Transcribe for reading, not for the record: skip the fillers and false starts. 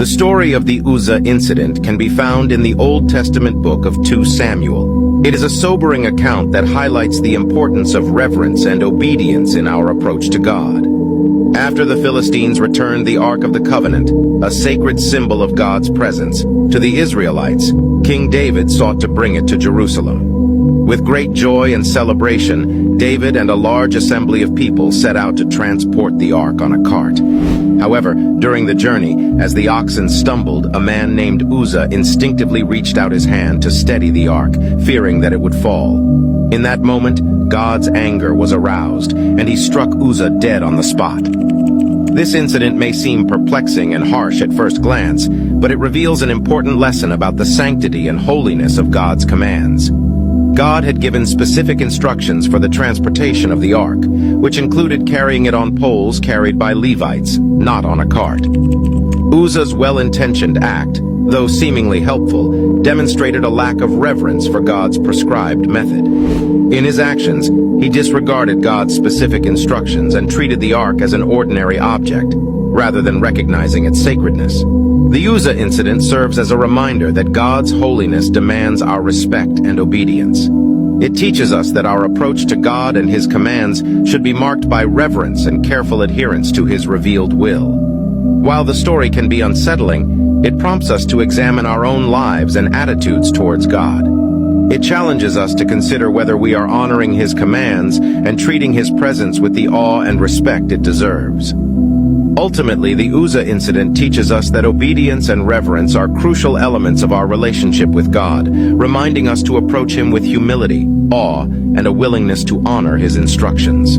The story of the Uzzah incident can be found in the Old Testament book of 2 Samuel. It is a sobering account that highlights the importance of reverence and obedience in our approach to God. After the Philistines returned the Ark of the Covenant, a sacred symbol of God's presence, to the Israelites, King David sought to bring it to Jerusalem. With great joy and celebration, David and a large assembly of people set out to transport the ark on a cart. However, during the journey, as the oxen stumbled, a man named Uzzah instinctively reached out his hand to steady the ark, fearing that it would fall. In that moment, God's anger was aroused, and he struck Uzzah dead on the spot. This incident may seem perplexing and harsh at first glance, but it reveals an important lesson about the sanctity and holiness of God's commands. God had given specific instructions for the transportation of the ark, which included carrying it on poles carried by Levites, not on a cart. Uzzah's well-intentioned act, though seemingly helpful, demonstrated a lack of reverence for God's prescribed method. In his actions, he disregarded God's specific instructions and treated the ark as an ordinary object, rather than recognizing its sacredness. The Uzzah incident serves as a reminder that God's holiness demands our respect and obedience. It teaches us that our approach to God and His commands should be marked by reverence and careful adherence to His revealed will. While the story can be unsettling, it prompts us to examine our own lives and attitudes towards God. It challenges us to consider whether we are honoring His commands and treating His presence with the awe and respect it deserves. Ultimately, the Uzzah incident teaches us that obedience and reverence are crucial elements of our relationship with God, reminding us to approach Him with humility, awe, and a willingness to honor His instructions.